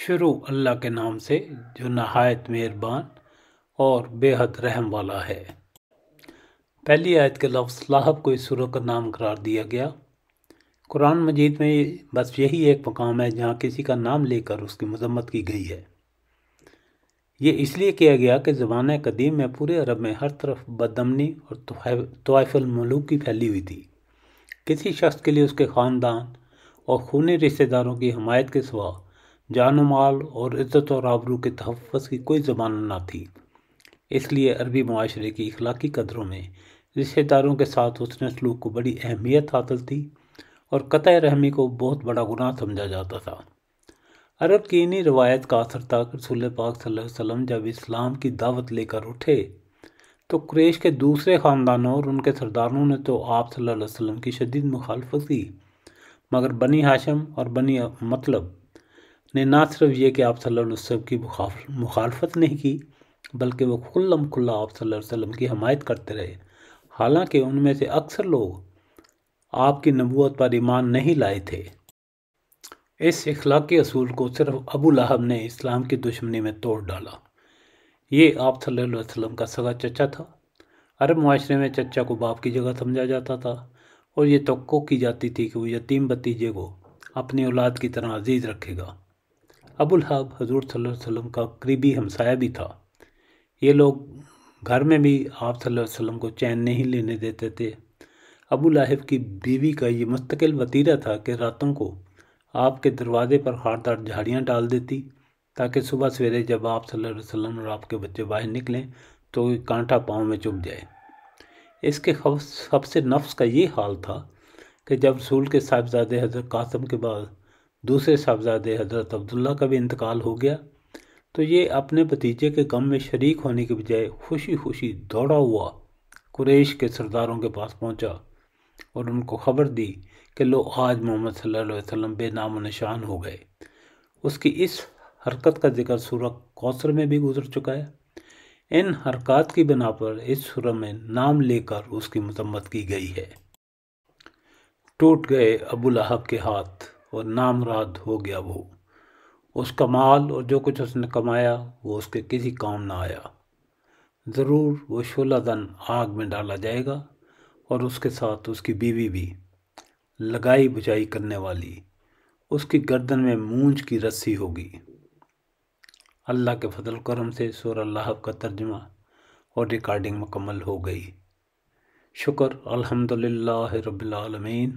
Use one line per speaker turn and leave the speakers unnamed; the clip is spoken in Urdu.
شروع اللہ کے نام سے جو نہایت مہربان اور بے حد رحم والا ہے۔ پہلی آیت کے لفظ لاہب کو اس سورہ کا نام قرار دیا گیا۔ قرآن مجید میں بس یہی ایک مقام ہے جہاں کسی کا نام لے کر اس کی مذمت کی گئی ہے۔ یہ اس لیے کیا گیا کہ زمانہ قدیم میں پورے عرب میں ہر طرف بدامنی اور طوائف الملوک کی پھیلی ہوئی تھی۔ کسی شخص کے لیے اس کے خاندان اور خونی رشتہ داروں کی حمایت کے سوا جان و مال اور عزت اور آبرو کے تحفظ کی کوئی ضمانت نہ تھی۔ اس لیے عربی معاشرے کی اخلاقی قدروں میں رشتہ داروں کے ساتھ حسن سلوک کو بڑی اہمیت حاصل تھی اور قطع رحمی کو بہت بڑا گناہ سمجھا جاتا تھا۔ عرب کی انہی روایت کا اثر تھا کہ رسول پاک صلی اللہ علیہ وسلم جب اسلام کی دعوت لے کر اٹھے تو قریش کے دوسرے خاندانوں اور ان کے سرداروں نے تو آپ صلی اللہ علیہ وسلم کی شدید مخالفت کی، مگر بنی ہاشم اور بنی مطلب نے نہ صرف یہ کہ آپ صلی اللہ علیہ وسلم کی مخالفت نہیں کی بلکہ وہ کھلم کھلا آپ صلی اللہ علیہ وسلم کی حمایت کرتے رہے، حالانکہ ان میں سے اکثر لوگ آپ کی نبوت پر ایمان نہیں لائے تھے۔ اس اخلاقی اصول کو صرف ابو لہب نے اسلام کی دشمنی میں توڑ ڈالا۔ یہ آپ صلی اللہ علیہ وسلم کا سگا چچا تھا۔ عرب معاشرے میں چچا کو باپ کی جگہ سمجھا جاتا تھا اور یہ توقع کی جاتی تھی کہ وہ یتیم بھتیجے کو اپنی اولاد کی طرح عزیز رکھے گا۔ ابو لہب حضور صلی اللہ علیہ وسلم کا قریبی ہمسایہ بھی تھا۔ یہ لوگ گھر میں بھی آپ صلی اللہ علیہ وسلم کو چین نہیں لینے دیتے تھے۔ ابو لہب کی بیوی کا یہ مستقل وتیرہ تھا کہ راتوں کو آپ کے دروازے پر خاردار جھاڑیاں ڈال دیتی تاکہ صبح سویرے جب آپ صلی اللہ علیہ وسلم اور آپ کے بچے باہر نکلیں تو کانٹا پاؤں میں چبھ جائے۔ اس کے حبس نفس کا یہ حال تھا کہ جب رسول کے صاحبزادے حضرت قاسم کے بعد دوسرے صاحبزادے حضرت عبداللہ کا بھی انتقال ہو گیا تو یہ اپنے بھتیجے کے غم میں شریک ہونے کے بجائے خوشی خوشی دوڑا ہوا قریش کے سرداروں کے پاس پہنچا اور ان کو خبر دی کہ لو آج محمد صلی اللہ علیہ وسلم بے نام و نشان ہو گئے۔ اس کی اس حرکت کا ذکر سورہ کوثر میں بھی گزر چکا ہے۔ ان حرکات کی بنا پر اس سورہ میں نام لے کر اس کی مذمت کی گئی ہے۔ ٹوٹ گئے ابو لہب کے ہاتھ اور نامراد ہو گیا وہ، اس کا مال اور جو کچھ اس نے کمایا وہ اس کے کسی کام نہ آیا۔ ضرور وہ شعلہ دن آگ میں ڈالا جائے گا اور اس کے ساتھ اس کی بیوی بھی، لگائی بجھائی کرنے والی، اس کی گردن میں مونج کی رسی ہوگی۔ اللہ کے فضل کرم سے سورہ لہب کا ترجمہ اور ریکارڈنگ مکمل ہو گئی۔ شکر الحمدللہ رب العالمین۔